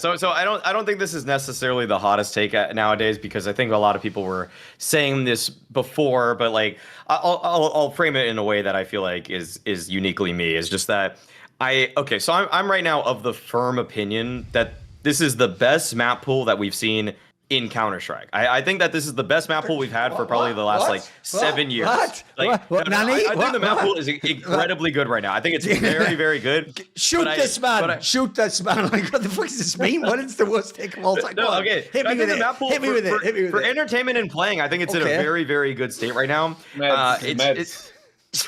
So I don't think this is necessarily the hottest take nowadays because I think a lot of people were saying this before, but like I'll frame it in a way that I feel like is uniquely me. Is just that so I'm right now of the firm opinion that this is the best map pool that we've seen in Counter-Strike. I think that this is the best map pool we've had for probably the last like 7 years. Like, I think the map pool is incredibly good right now. I think it's very, very good. Shoot this man! Shoot this man! Like, what the fuck does this mean? What is the worst take of all time? No, okay. Hit me with it. Hit me with it. Hit me with it. For entertainment and playing, I think it's in a very, very good state right now. It's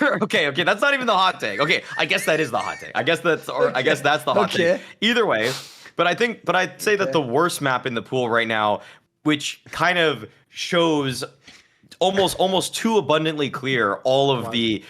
okay. That's not even the hot take. Okay, I guess that is the hot take. I guess that's the hot take. Either way. But I'd say that the worst map in the pool right now, which kind of shows almost too abundantly clear all of the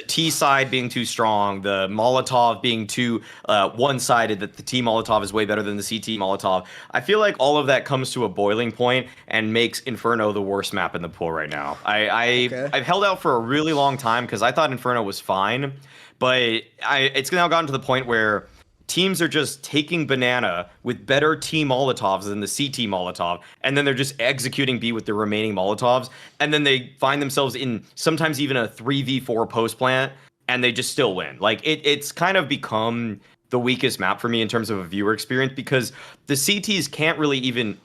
T side being too strong, the Molotov being too one-sided, that the T Molotov is way better than the CT Molotov. I feel like all of that comes to a boiling point and makes Inferno the worst map in the pool right now. I've held out for a really long time because I thought Inferno was fine, but it's now gotten to the point where teams are just taking banana with better T Molotovs than the CT Molotov, and then they're just executing B with the remaining Molotovs, and then they find themselves in sometimes even a 3v4 post plant, and they just still win. Like it's kind of become the weakest map for me in terms of a viewer experience because the CTs can't really even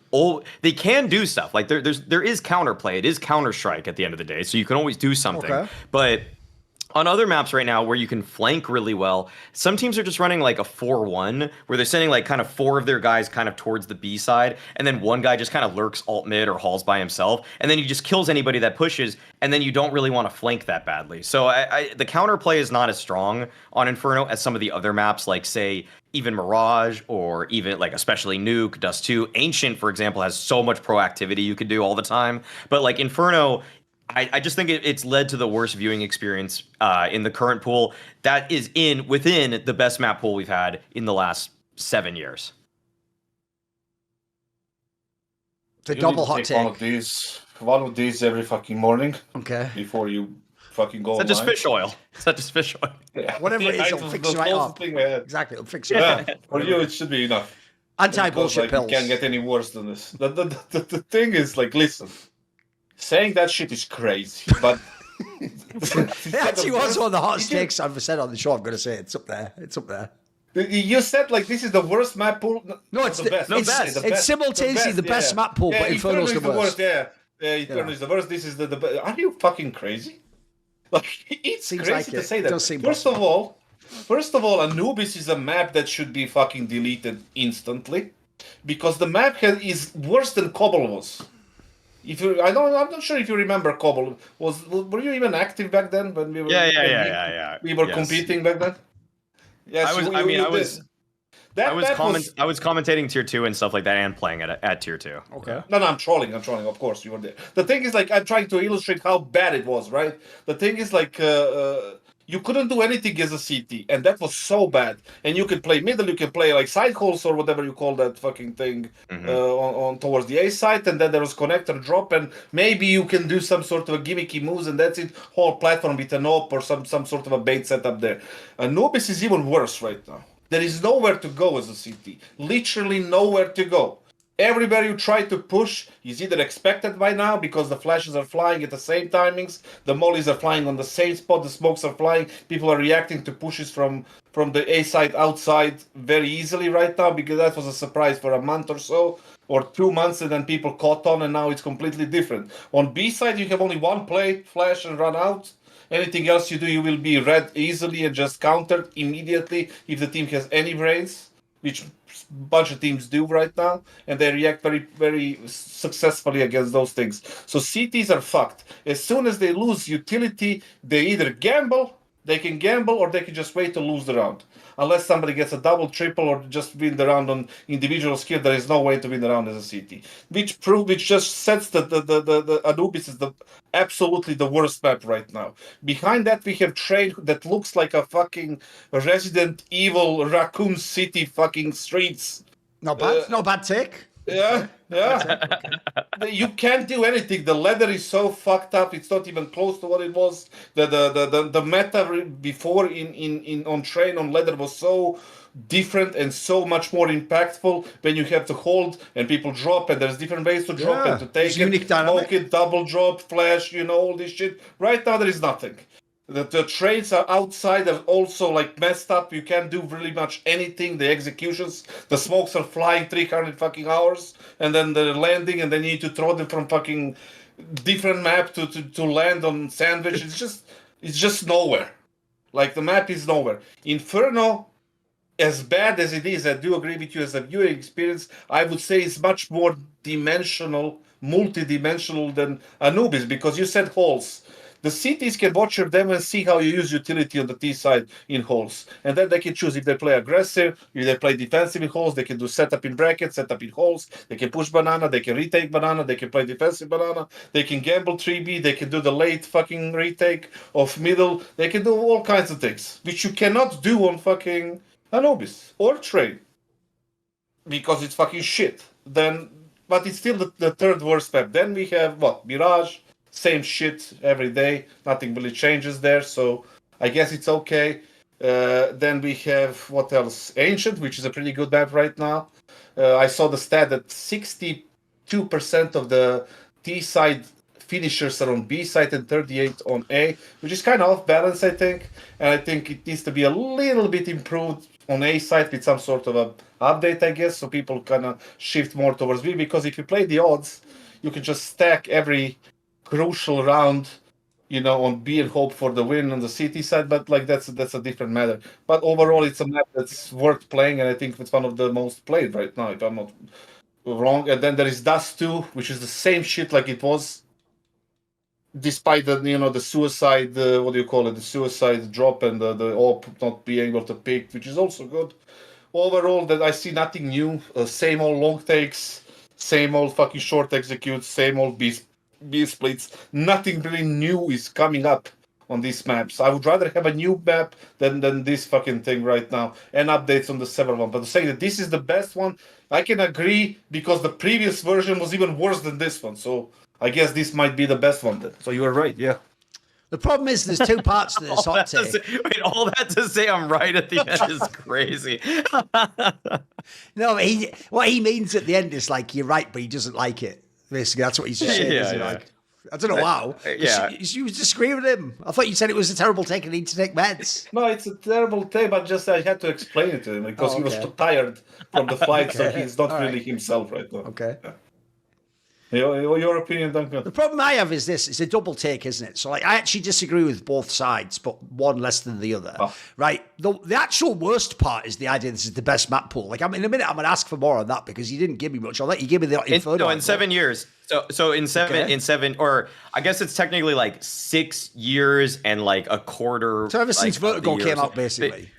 they can do stuff. Like there is counterplay. It is Counter-Strike at the end of the day, so you can always do something. But on other maps right now where you can flank really well, some teams are just running like a 4-1 where they're sending like kind of 4 of their guys kind of towards the B side, and then one guy just kind of lurks alt mid or hauls by himself, and then he just kills anybody that pushes, and then you don't really want to flank that badly. So the counterplay is not as strong on Inferno as some of the other maps, like say even Mirage, or even like especially Nuke, Dust 2. Ancient, for example, has so much proactivity you could do all the time. But like Inferno, I just think it's led to the worst viewing experience in the current pool that is within the best map pool we've had in the last 7 years. It's a double hot take. One of these every fucking morning. Okay. Before you fucking go. Is that just fish oil? Is that just fish oil? Yeah. Whatever it is, it'll fix you right up. Exactly, it'll fix you up. For you, it should be enough. Anti-bullshit pills. You can't get any worse than this. The thing is, like, listen. Saying that shit is crazy, but it actually was one of the hottest takes I've said on the show. I'm going to say it's up there. It's up there. You said like this is the worst map pool. No, it's the best. It's simultaneously the best map pool, but Inferno's the worst. Inferno is the worst. This is the best. Are you fucking crazy? Like it's seems crazy like to it. say that. First of all, Anubis is a map that should be fucking deleted instantly, because the map is worse than Cobble was. I'm not sure if you remember Cobble. Were you even active back then when we were? Yeah. We were competing back then. Yes, I was commentating tier 2 and stuff like that, and playing at tier 2. Okay. No, I'm trolling. Of course, you were there. The thing is, like, I'm trying to illustrate how bad it was, right? The thing is, like, you couldn't do anything as a CT, and that was so bad. And you can play middle, you can play like side holes or whatever you call that fucking thing, on towards the A side, and then there was connector drop, and maybe you can do some sort of a gimmicky moves, and that's it. Whole platform with an op or some sort of a bait setup there. Anubis is even worse right now. There is nowhere to go as a CT. Literally nowhere to go. Everywhere you try to push is either expected by now because the flashes are flying at the same timings, the mollies are flying on the same spot, the smokes are flying, people are reacting to pushes from the A side outside very easily right now, because that was a surprise for a month or so, or 2 months, and then people caught on, and now it's completely different. On B side, you have only one play, flash and run out. Anything else you do, you will be read easily and just countered immediately if the team has any brains, which a bunch of teams do right now, and they react very, very successfully against those things. So CTs are fucked. As soon as they lose utility, they either they can gamble, or they can just wait to lose the round. Unless somebody gets a double, triple, or just win the round on individual skill, there is no way to win the round as a CT. Which just sets the Anubis is absolutely the worst map right now. Behind that, we have Trade that looks like a fucking Resident Evil Raccoon City fucking streets. Not bad. Not a bad take. Yeah. You can't do anything. The ladder is so fucked up. It's not even close to what it was. The meta before in on train on ladder was so different and so much more impactful when you have to hold and people drop, and there's different ways to drop and to take it, smoke it, double drop, flash, all this shit. Right now there is nothing. The trades are outside, are also like messed up. You can't do really much anything. The executions, the smokes are flying 300 fucking hours, and then they're landing, and then you need to throw them from fucking different map to land on sandwich. It's just nowhere. Like, the map is nowhere. Inferno, as bad as it is, I do agree with you, as a viewing experience, I would say it's much more multi-dimensional than Anubis, because you said halls. The CTs can watch your demo and see how you use utility on the T side in halls. And then they can choose if they play aggressive, if they play defensive in halls, they can do setup in brackets, setup in halls, they can push banana, they can retake banana, they can play defensive banana, they can gamble 3B, they can do the late fucking retake of middle, they can do all kinds of things, which you cannot do on fucking Anubis or Train, because it's fucking shit. But it's still the third worst map. Then we have, Mirage, same shit every day. Nothing really changes there, so I guess it's okay. Then we have, what else? Ancient, which is a pretty good map right now. I saw the stat that 62% of the T side finishers are on B side and 38 on A, which is kind of off balance, I think. And I think it needs to be a little bit improved on A side with some sort of a update, I guess, so people kind of shift more towards B. Because if you play the odds, you can just stack every crucial round, on B and hope for the win on the CT side, but like that's a different matter. But overall, it's a map that's worth playing, and I think it's one of the most played right now, if I'm not wrong. And then there is Dust 2, which is the same shit like it was, despite the the suicide, the suicide drop and the AWP not being able to pick, which is also good. Overall, that I see nothing new. Same old long takes, same old fucking short executes, same old B splits. Nothing really new is coming up on these maps. I would rather have a new map than this fucking thing right now, and updates on the several one. But to say that this is the best one, I can agree, because the previous version was even worse than this one. So I guess this might be the best one then. So you were right, yeah. The problem is there's two parts to this hot take. All that to say I'm right at the end is crazy. No, what he means at the end is like, you're right, but he doesn't like it. Basically, that's what he's just saying. Yeah. Like, I don't know how. Yeah. You disagree with him. I thought you said it was a terrible take and need to take meds. No, it's a terrible take, but just I had to explain it to him because he was too tired from the fight, so he's not really himself right now. Okay. Yeah. Your opinion, Duncan? The problem I have is this. It's a double take, isn't it? So I actually disagree with both sides, but one less than the other. Oh. Right? The actual worst part is the idea this is the best map pool. Like, in a minute, I'm going to ask for more on that because you didn't give me much. I'll let you give me the info. In 7 years. So in seven, or I guess it's technically like 6 years and like a quarter. So ever since Vertigo came out, basically.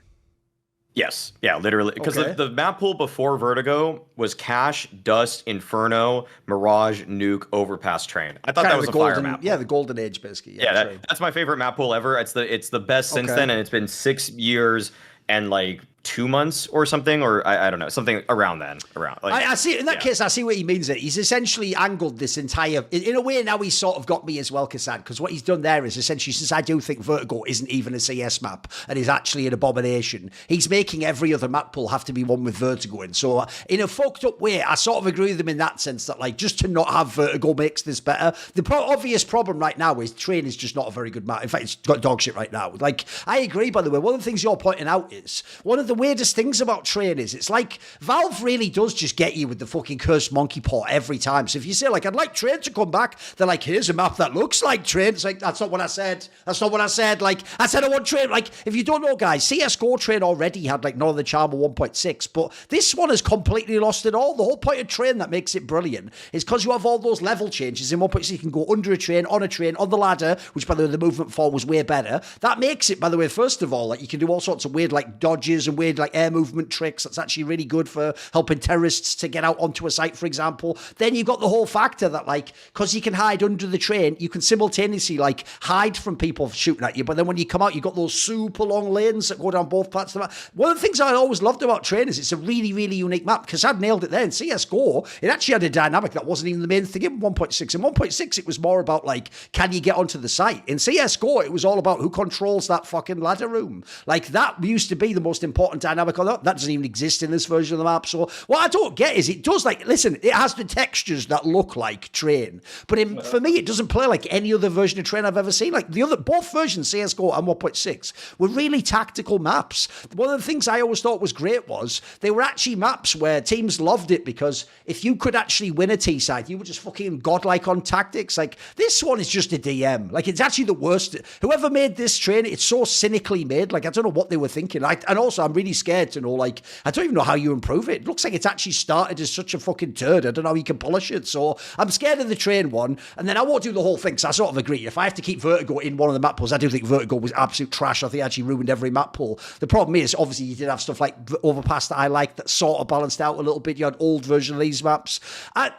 Yes, yeah, literally. Because the map pool before Vertigo was Cash, Dust, Inferno, Mirage, Nuke, Overpass, Train. I thought that was a fire map pool. Yeah, the golden age, basically. Yeah, that's my favorite map pool ever. It's the best since then, and it's been 6 years and like 2 months or something, or I don't know, something around then. I see. In that case, I see what he means. He's essentially angled this entire. In a way, now he's sort of got me as well, Kassad, because what he's done there is essentially, since I do think Vertigo isn't even a CS map and is actually an abomination, he's making every other map pool have to be one with Vertigo in. So in a fucked up way, I sort of agree with him in that sense that like just to not have Vertigo makes this better. The obvious problem right now is Train is just not a very good map. In fact, it's got dog shit right now. Like, I agree, by the way. One of the things you're pointing out is one of the weirdest things about Train is it's like Valve really does just get you with the fucking cursed monkey paw every time. So if you say like, I'd like Train to come back, they're like, here's a map that looks like Train. It's like, that's not what I said. That's not what I said. Like, I said I want Train. Like, if you don't know, guys, CSGO Train already had like Northern Charmer 1.6, but this one has completely lost it all. The whole point of Train that makes it brilliant is because you have all those level changes in 1.6. You can go under a train, on the ladder, which by the way, the movement fall was way better. That makes it, by the way, first of all, like you can do all sorts of weird like dodges and weird like air movement tricks. That's actually really good for helping terrorists to get out onto a site, for example. Then you've got the whole factor that like, because you can hide under the train, you can simultaneously like hide from people shooting at you. But then when you come out, you've got those super long lanes that go down both parts of the map. One of the things I always loved about Train is it's a really, really unique map because I'd nailed it there. In CSGO, it actually had a dynamic that wasn't even the main thing in 1.6. In 1.6, it was more about like, can you get onto the site? In CSGO, it was all about who controls that fucking ladder room. Like that used to be the most important and dynamic on that. That doesn't even exist in this version of the map. So what I don't get is it does like, listen, it has the textures that look like Train, but for me, it doesn't play like any other version of Train I've ever seen. Like both versions, CSGO and 1.6, were really tactical maps. One of the things I always thought was great was they were actually maps where teams loved it because if you could actually win a T-side, you were just fucking godlike on tactics. Like this one is just a DM. Like it's actually the worst. Whoever made this Train, it's so cynically made. Like I don't know what they were thinking. And also I'm really scared to know, like, I don't even know how you improve it. It looks like it's actually started as such a fucking turd. I don't know how you can polish it. So I'm scared of the Train one. And then I won't do the whole thing because I sort of agree. If I have to keep Vertigo in one of the map pools, I do think Vertigo was absolute trash. I think it actually ruined every map pool. The problem is, obviously, you did have stuff like Overpass that I liked that sort of balanced out a little bit. You had old version of these maps.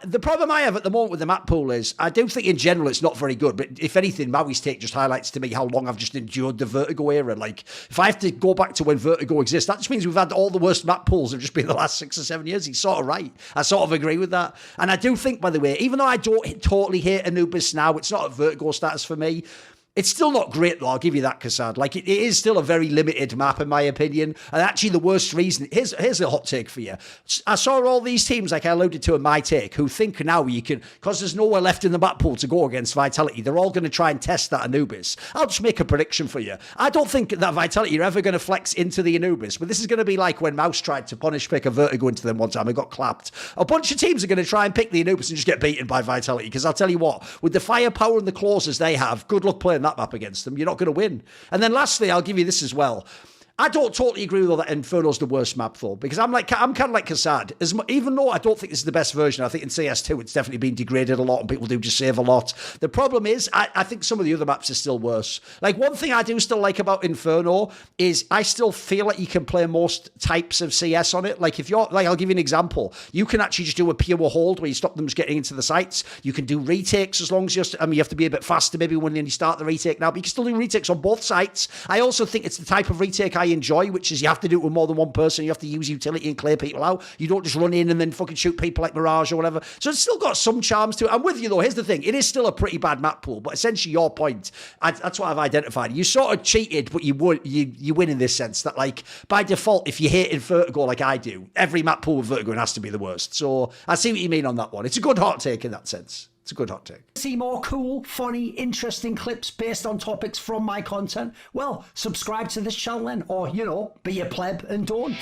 The problem I have at the moment with the map pool is I do think in general it's not very good. But if anything, Maui's take just highlights to me how long I've just endured the Vertigo era. Like, if I have to go back to when Vertigo exists, that just means we've had all the worst map pools have just been the last 6 or 7 years. He's sort of right. I sort of agree with that. And I do think, by the way, even though I don't totally hate Anubis now, it's not a Vertigo status for me. It's still not great, though. I'll give you that, Kassad. Like, it is still a very limited map, in my opinion. And actually, the worst reason... Here's a hot take for you. I saw all these teams, like I alluded to in my take, who think now you can... Because there's nowhere left in the map pool to go against Vitality, they're all going to try and test that Anubis. I'll just make a prediction for you. I don't think that Vitality are ever going to flex into the Anubis, but this is going to be like when Mouse tried to punish pick a Vertigo into them one time and got clapped. A bunch of teams are going to try and pick the Anubis and just get beaten by Vitality, because I'll tell you what, with the firepower and the clauses they have, good luck playing that map against them. You're not going to win. And then lastly, I'll give you this as well. I don't totally agree with all that Inferno's the worst map for, because I'm kind of like Kassad. Even though I don't think this is the best version, I think in CS2 it's definitely been degraded a lot and people do just save a lot. The problem is, I think some of the other maps are still worse. Like, one thing I do still like about Inferno is I still feel like you can play most types of CS on it. Like, if you're, like, I'll give you an example. You can actually just do a pure hold where you stop them just getting into the sites. You can do retakes as long as you're, you have to be a bit faster maybe when you start the retake now, but you can still do retakes on both sites. I also think it's the type of retake I enjoy, which is you have to do it with more than one person. You have to use utility and clear people out. You don't just run in and then fucking shoot people like Mirage or whatever. So it's still got some charms to it. I'm with you, though. Here's the thing. It is still a pretty bad map pool, but essentially your point, that's what I've identified. You sort of cheated, but you win in this sense that, like, by default, if you hate in Vertigo like I do, every map pool with Vertigo has to be the worst. So I see what you mean on that one. It's a good hot take in that sense. It's a good hot take. See more cool, funny, interesting clips based on topics from my content? Well, subscribe to this channel then, or, you know, be a pleb and don't.